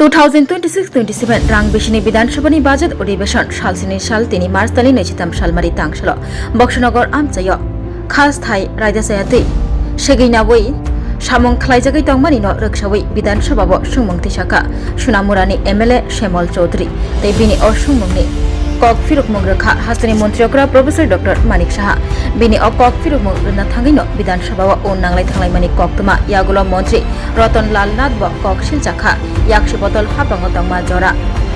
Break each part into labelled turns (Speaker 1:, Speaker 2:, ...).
Speaker 1: 2026-27 रांगबिसिनि विधानसभानि budget अधिवेशन सालसिनि साल 3 मार्च दानि 23 सालमारि तांसल बक्सनगर आमचायो खास थाइ रायदासायातै सेगैनावै सामं खलाइजागै तंमानि न रक्षावै विधानसभाबो सुंमंथि साखा सुनामुरानि एमएलए श्यामल चौधरी तै बिनि असुंमंनि कक फिरुकमुंग रखा हास्तानि मन्त्रियकरा प्रोफेसर डॉक्टर मानिक साहा बिनि कक फिरुकमुंग रना थांगैनो विधानसभा उन नांलाय थांलायमानि कक्तमा यागुलो मंत्री रतन लाल नाथ ब कक सिलचाखा याक्षि बतल हाबांग तंमा जरा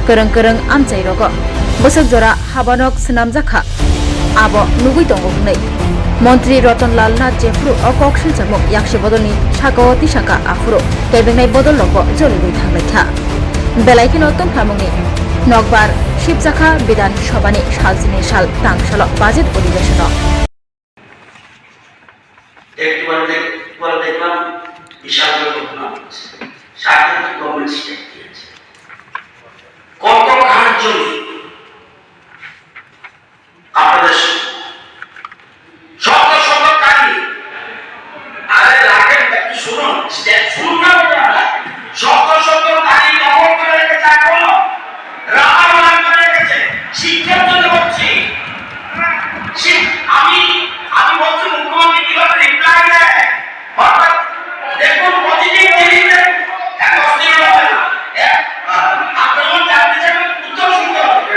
Speaker 1: करंग करंग आमचाइ रग बोसक जरा हाबानक सनामजाखा आबो नुगै दंगनै मंत्री रतन लाल नाथ जेफ्रु कक सिलचामुक याक्षि बदलनि साकावती साका आफुरो केबेंनाय बदल लग जलिगै थांलायथा बेलायखिनो तंफ्रामुंनि नकबार शिबजाखा विधानसभानि सालसिनि साल तांसल बाजेट अधिवेशन
Speaker 2: একবার দেখলাম বিশাল ঘটনা সার্বজনীন গভর্নমেন্ট স্টেট দিয়েছে কত কার জমি আপনাদের শত শত কারি আরে রাখেন একটু শুনুন স্টেট শুনুন না শত শত কারি দখল করে রেখেছে এখনো রামায়ণ করে রেখেছে শিক্ষার জন্য বলছি আমি বলছি মুখ্যমন্ত্রী কিভাবে রিপ্লাই দেয় অর্থাৎ দেখুন পজিটিভ দিকে এক অস্থির হবে না আপনারা জানতে চান উত্তর শুনতে হবে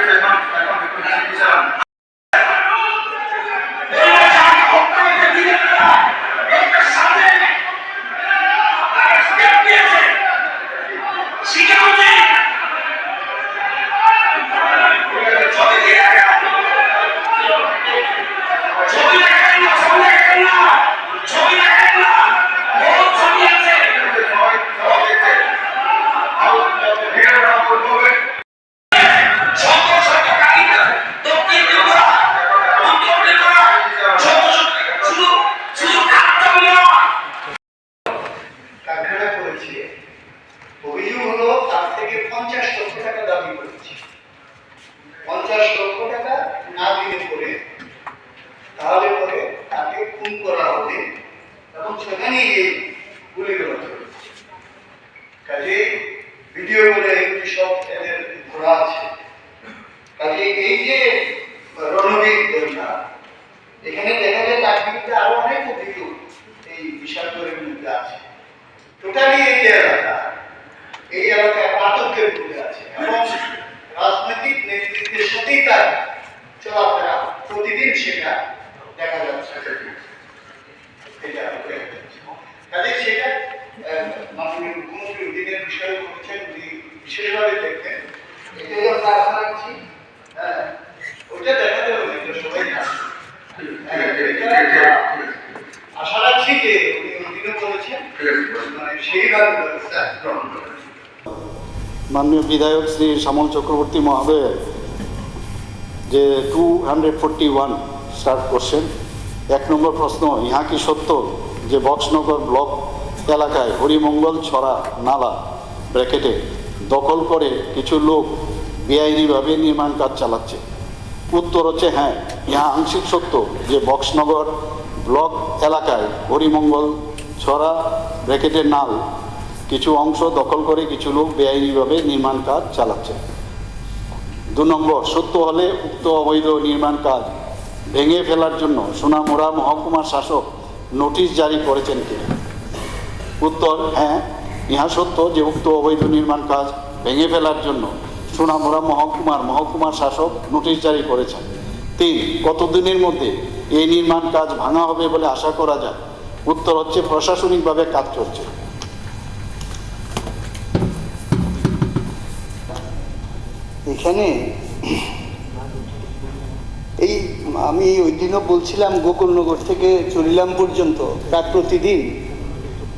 Speaker 3: অভিযোগ হলো তার থেকে 50 লক্ষ টাকা দাবি করেছে 50 লক্ষ টাকা না দিলে পরে তাহলে পরে তাকে খুন করা হবে এবং সেখানেই এই গুলিগুলো চলেছে কাজে ভিডিও বলে এগুলি সব এদের ধরা আছে কাজে এই যে রণবীর দেবনাথ এখানে দেখা যায় তার বিরুদ্ধে আরো অনেক অভিযোগ এই বিষয়গুলোর মধ্যে আছে টোটালি এই এলাকায় আতঙ্কের মধ্যে আছে এবং রাজনৈতিক নেতৃত্বের সাথেই তার চলাফেরা প্রতিদিন সেটা দেখা যাচ্ছে কাজে সেটা মাননীয় মুখ্যমন্ত্রী দিনের বিষয় করছেন উনি বিশেষভাবে দেখবেন এটা আমরা আশা রাখছি ওইটা দেখাতে হবে সবাই আশা রাখছি যে উনি দিনে বলেছেন সেইভাবে ব্যবস্থা গ্রহণ করেন
Speaker 4: माननीय विधायक श्री श्यामल चक्रवर्ती महोदय जे 241 स्टार्ट क्वेश्चन एक नम्बर प्रश्न यहाँ की सत्य जे बक्सनगर ब्लक एलाकाय हरिमंगल छड़ा नाला ब्रैकेटे दखल करे किछु लोक बेआईनी भावे निर्माण काज चालाচ্ছে उत्तर হচ্ছে হ্যাঁ यहाँ आंशिक सत्य जे बक्सनगर ब्लक एलाकाय हरिमंगल छड़ा ब्रैकेटे नाल কিছু অংশ দখল করে কিছু লোক বেআইনিভাবে নির্মাণ কাজ চালাচ্ছে। 2 নম্বর সত্য হলে উক্ত অবৈধ নির্মাণ কাজ ভেঙে ফেলার জন্য সোনামুড়া মহকুমার শাসক নোটিশ জারি করেছেন কিনা? উত্তর হ্যাঁ ইহা সত্য যে উক্ত অবৈধ নির্মাণ কাজ ভেঙে ফেলার জন্য সোনামুড়া মহকুমার শাসক নোটিশ জারি করেছেন। 3 কতদিনের মধ্যে এই নির্মাণ কাজ ভাঙা হবে বলে আশা করা যায়? উত্তর হচ্ছে প্রশাসনিকভাবে কাজ চলছে।
Speaker 3: এখানে এই আমি ওই দিনও বলছিলাম গোকুলনগর থেকে চরিলাম পর্যন্ত প্রায় প্রতিদিন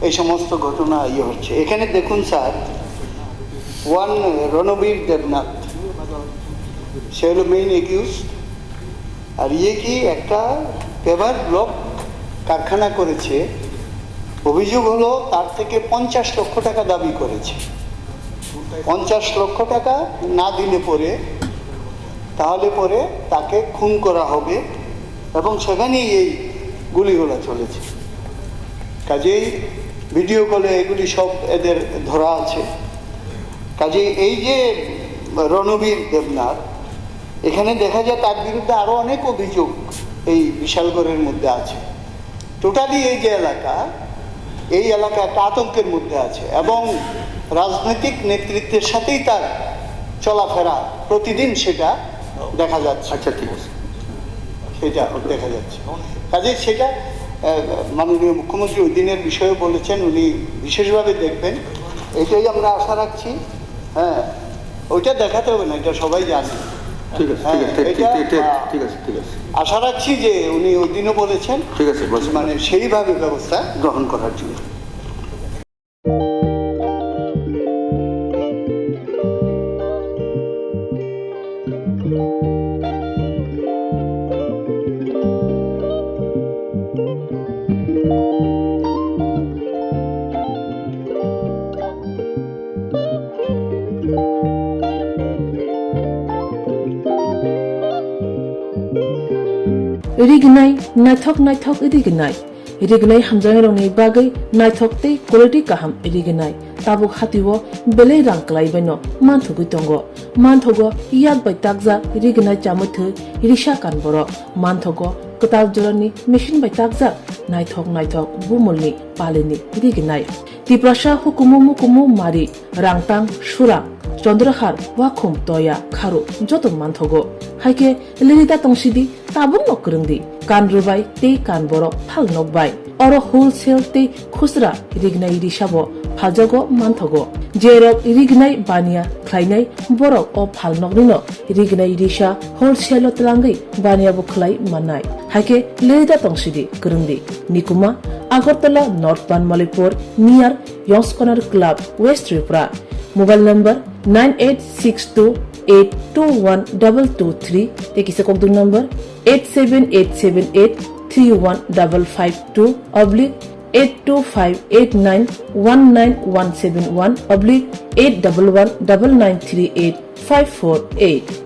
Speaker 3: এই সমস্ত ঘটনা হচ্ছে। এখানে দেখুন স্যার রণবীর দেবনাথ সে হলো মেইন একিউজ আর কি একটা পেভার ব্লক কারখানা করেছে অভিযোগ হলো তার থেকে 50 লক্ষ টাকা দাবি করেছে 50 লক্ষ টাকা না দিলে পরে তাহলে পরে তাকে খুন করা হবে এবং সেখানেই এই গুলিগুলো চলেছে কাজেই ভিডিও কলে এগুলি সব এদের ধরা আছে কাজে এই যে রণবীর দেবনাথ, এখানে দেখা যায় তার বিরুদ্ধে আরো অনেক অভিযোগ এই বিশালগড়ের মধ্যে আছে। টোটালি এই যে এলাকা, এই এলাকা একটা আতঙ্কের মধ্যে আছে এবং রাজনৈতিক নেতৃত্বের সাথেই তার চলাফেরা প্রতিদিন সেটা দেখা যাচ্ছে।
Speaker 4: আচ্ছা, ঠিক আছে।
Speaker 3: সেটা দেখা যাচ্ছে। কাজে সেটা মাননীয় মুখ্যমন্ত্রী ওই দিনের বিষয়ে বলেছেন, উনি বিশেষভাবে দেখবেন, এটাই আমরা আশা রাখছি। হ্যাঁ, ওইটা দেখাতে হবে না, এটা সবাই জানে।
Speaker 4: ঠিক আছে,
Speaker 3: হ্যাঁ,
Speaker 4: ঠিক
Speaker 3: এটা
Speaker 4: আছে, ঠিক আছে, ঠিক আছে।
Speaker 3: আশা রাখছি যে উনি ওই দিনও বলেছেন,
Speaker 4: ঠিক আছে, বলছি
Speaker 3: মানে সেইভাবে ব্যবস্থা গ্রহণ করার জন্য।
Speaker 5: Rignai naithok rignai hamjangrongni bagai naithok tei quality kaham rignai tabuk hatiwo belai rang klaibaino manthugui tongo manthogo yak bai takja rignai chamuthu risha kanboro manthogo ketal jorani machine bai takja naithok bumulni palini rignai tiprasha hukumu mari rangtang surang চন্দ্রহার ওয়াখুম তয়া খারু যত মানথগো হাইকে লিরিতা তংসিদি তাবুং নকরংদি কান রুবাই তে কান বড় ফাল নকবাই or wholesale তে খুচরা রিগনাই রিসাবো ফালজাগো মানথগো যেরক রিগনাই বানিয়া খ্লাইনাই বড় ও ফাল নকরিনো রিগনাই রিসা হোলসেল তলাঙ্গি বানিয়া বখলাই মানাই হাইকে লিরিতা তংসিদি করংদি নিকুমা Agartala north Banmalipur near Young's corner club west Tripura mobile number 9862821223 tekisa kokdu number 87878315552 oblique 82589191171 oblique 8119938 548